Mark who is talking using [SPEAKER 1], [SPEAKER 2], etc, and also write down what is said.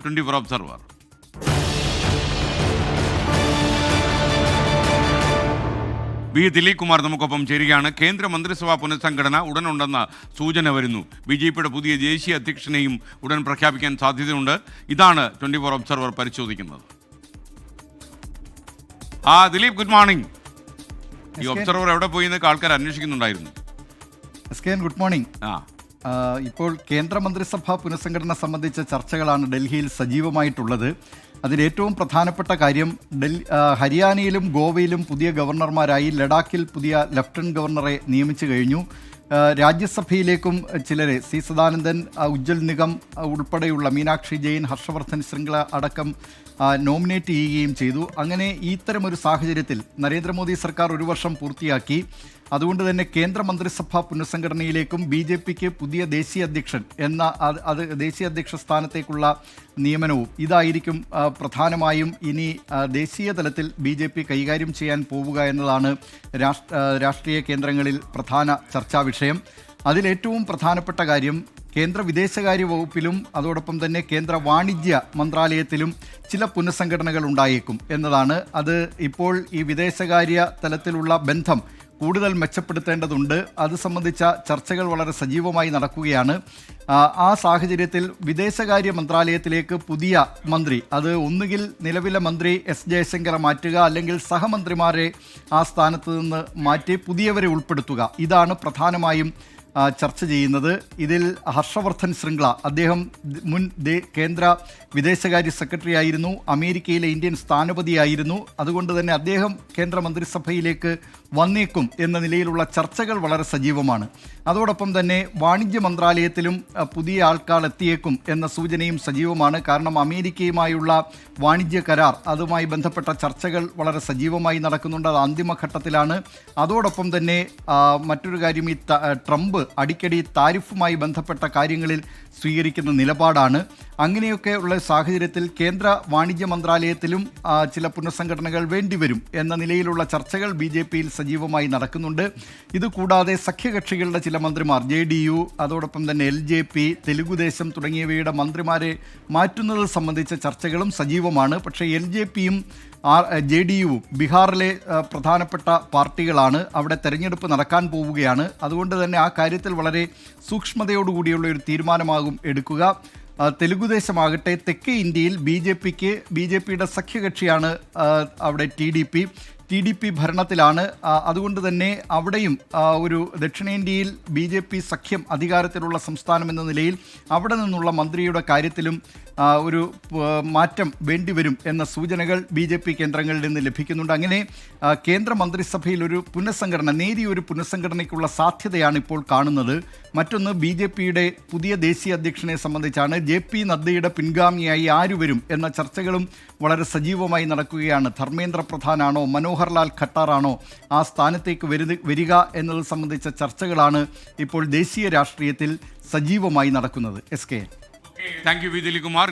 [SPEAKER 1] 24 observer. V Dileep Kumar നമുക്കൊപ്പം ചേരുകയാണ്. കേന്ദ്ര മന്ത്രിസഭാ പുനഃസംഘടന ഉടനുണ്ടെന്ന സൂചന വരുന്നു. BJPയുടെ പുതിയ ദേശീയ അധ്യക്ഷനെയും ഉടൻ പ്രഖ്യാപിക്കാൻ സാധ്യതയുണ്ട്. ഇതാണ് 24 ഒബ്സർവർ പരിശോധിക്കുന്നത്. Dileep, good morning. ഈ ഒബ്സർവർ എവിടെ പോയി എന്നൊക്കെ ആൾക്കാർ അന്വേഷിക്കുന്നുണ്ടായിരുന്നു.
[SPEAKER 2] Good morning. ഇപ്പോൾ കേന്ദ്ര മന്ത്രിസഭാ പുനഃസംഘടന സംബന്ധിച്ച ചർച്ചകളാണ് ഡൽഹിയിൽ സജീവമായിട്ടുള്ളത്. അതിലേറ്റവും പ്രധാനപ്പെട്ട കാര്യം ഹരിയാനയിലും ഗോവയിലും പുതിയ ഗവർണർമാരായി, ലഡാക്കിൽ പുതിയ ലഫ്റ്റനന്റ് ഗവർണറെ നിയമിച്ചു കഴിഞ്ഞു. രാജ്യസഭയിലേക്കും ചിലരെ, സി സദാനന്ദൻ, ഉജ്ജൽ നിഗം ഉൾപ്പെടെയുള്ള മീനാക്ഷി ജെയിൻ, ഹർഷവർദ്ധൻ ശൃംഗ്ല അടക്കം നോമിനേറ്റ് ചെയ്യുകയും ചെയ്തു. അങ്ങനെ ഇത്തരമൊരു സാഹചര്യത്തിൽ നരേന്ദ്രമോദി സർക്കാർ 1 വർഷം പൂർത്തിയാക്കി. അതുകൊണ്ട് തന്നെ കേന്ദ്ര മന്ത്രിസഭാ പുനഃസംഘടനയിലേക്കും BJPക്ക് പുതിയ ദേശീയ അധ്യക്ഷൻ എന്ന ദേശീയ അധ്യക്ഷ സ്ഥാനത്തേക്കുള്ള നിയമനവും ഇതായിരിക്കും പ്രധാനമായും ഇനി ദേശീയ തലത്തിൽ BJP കൈകാര്യം ചെയ്യാൻ പോവുക എന്നതാണ് രാഷ്ട്രീയ കേന്ദ്രങ്ങളിൽ പ്രധാന ചർച്ചാ വിഷയം. അതിലേറ്റവും പ്രധാനപ്പെട്ട കാര്യം, കേന്ദ്ര വിദേശകാര്യ വകുപ്പിലും അതോടൊപ്പം തന്നെ കേന്ദ്ര വാണിജ്യ മന്ത്രാലയത്തിലും ചില പുനഃസംഘടനകൾ ഉണ്ടായേക്കും എന്നതാണ്. അത് ഇപ്പോൾ ഈ വിദേശകാര്യ തലത്തിലുള്ള ബന്ധം കൂടുതൽ മെച്ചപ്പെടുത്തേണ്ടതുണ്ട്. അത് സംബന്ധിച്ച ചർച്ചകൾ വളരെ സജീവമായി നടക്കുകയാണ്. ആ സാഹചര്യത്തിൽ വിദേശകാര്യ മന്ത്രാലയത്തിലേക്ക് പുതിയ മന്ത്രി, അത് ഒന്നുകിൽ നിലവിലെ മന്ത്രി S ജയശങ്കറെ മാറ്റുക, അല്ലെങ്കിൽ സഹമന്ത്രിമാരെ ആ സ്ഥാനത്ത് നിന്ന് മാറ്റി പുതിയവരെ ഉൾപ്പെടുത്തുക. ഇതാണ് പ്രധാനമായും ചർച്ച ചെയ്യുന്നത്. ഇതിൽ ഹർഷവർദ്ധൻ ശൃംഗ്ല, അദ്ദേഹം മുൻ കേന്ദ്ര വിദേശകാര്യ സെക്രട്ടറി ആയിരുന്നു, അമേരിക്കയിലെ ഇന്ത്യൻ സ്ഥാനപതിയായിരുന്നു. അതുകൊണ്ട് തന്നെ അദ്ദേഹം കേന്ദ്ര മന്ത്രിസഭയിലേക്ക് വന്നേക്കും എന്ന നിലയിലുള്ള ചർച്ചകൾ വളരെ സജീവമാണ്. അതോടൊപ്പം തന്നെ വാണിജ്യ മന്ത്രാലയത്തിലും പുതിയ ആൾക്കാർ എത്തിയേക്കും എന്ന സൂചനയും സജീവമാണ്. കാരണം അമേരിക്കയുമായുള്ള വാണിജ്യ കരാർ, അതുമായി ബന്ധപ്പെട്ട ചർച്ചകൾ വളരെ സജീവമായി നടക്കുന്നുണ്ട്. അത് അന്തിമഘട്ടത്തിലാണ്. അതോടൊപ്പം തന്നെ മറ്റൊരു കാര്യം, ഈ ട്രംപ് അടിക്കടി താരിഫുമായി ബന്ധപ്പെട്ട കാര്യങ്ങളിൽ സ്വീകരിക്കുന്ന നിലപാടാണ്. അങ്ങനെയൊക്കെ ഉള്ള സാഹചര്യത്തിൽ കേന്ദ്ര വാണിജ്യ മന്ത്രാലയത്തിലും ചില പുനഃസംഘടനകൾ വേണ്ടിവരും എന്ന നിലയിലുള്ള ചർച്ചകൾ BJPയിൽ സജീവമായി നടക്കുന്നുണ്ട്. ഇതുകൂടാതെ സഖ്യകക്ഷികളുടെ ചില മന്ത്രിമാർ, JDU, അതോടൊപ്പം തന്നെ LJP, തെലുഗുദേശം തുടങ്ങിയവയുടെ മന്ത്രിമാരെ മാറ്റുന്നത് സംബന്ധിച്ച ചർച്ചകളും സജീവമാണ്. പക്ഷേ LJPയും JDUവും ബീഹാറിലെ പ്രധാനപ്പെട്ട പാർട്ടികളാണ്. അവിടെ തെരഞ്ഞെടുപ്പ് നടക്കാൻ പോവുകയാണ്. അതുകൊണ്ട് തന്നെ ആ കാര്യത്തിൽ വളരെ സൂക്ഷ്മതയോടുകൂടിയുള്ള ഒരു തീരുമാനമാകും എടുക്കുക. തെലുഗുദേശമാകട്ടെ തെക്കേ ഇന്ത്യയിൽ BJPയുടെ സഖ്യകക്ഷിയാണ് അവിടെ TDP ഭരണത്തിലാണ്. അതുകൊണ്ട് തന്നെ അവിടെയും ഒരു ദക്ഷിണേന്ത്യയിൽ BJP സഖ്യം അധികാരത്തിലുള്ള സംസ്ഥാനം എന്ന നിലയിൽ അവിടെ നിന്നുള്ള മന്ത്രിയുടെ കാര്യത്തിലും ഒരു മാറ്റം വേണ്ടിവരും എന്ന സൂചനകൾ BJP കേന്ദ്രങ്ങളിൽ നിന്ന് ലഭിക്കുന്നുണ്ട്. അങ്ങനെ കേന്ദ്ര മന്ത്രിസഭയിൽ ഒരു പുനഃസംഘടന, നേരിയൊരു പുനഃസംഘടനയ്ക്കുള്ള സാധ്യതയാണ് ഇപ്പോൾ കാണുന്നത്. മറ്റൊന്ന്, BJPയുടെ പുതിയ ദേശീയ അധ്യക്ഷനെ സംബന്ധിച്ചാണ്. JP നദ്ദയുടെ പിൻഗാമിയായി ആര് വരും എന്ന ചർച്ചകളും വളരെ സജീവമായി നടക്കുകയാണ്. ധർമ്മേന്ദ്ര പ്രധാനാണോ, മനോഹർലാൽ ഖട്ടാറാണോ ആ സ്ഥാനത്തേക്ക് വരിക എന്നത് സംബന്ധിച്ച ചർച്ചകളാണ് ഇപ്പോൾ ദേശീയ രാഷ്ട്രീയത്തിൽ സജീവമായി നടക്കുന്നത്. SK.
[SPEAKER 1] Thank you, V Dileep Kumar.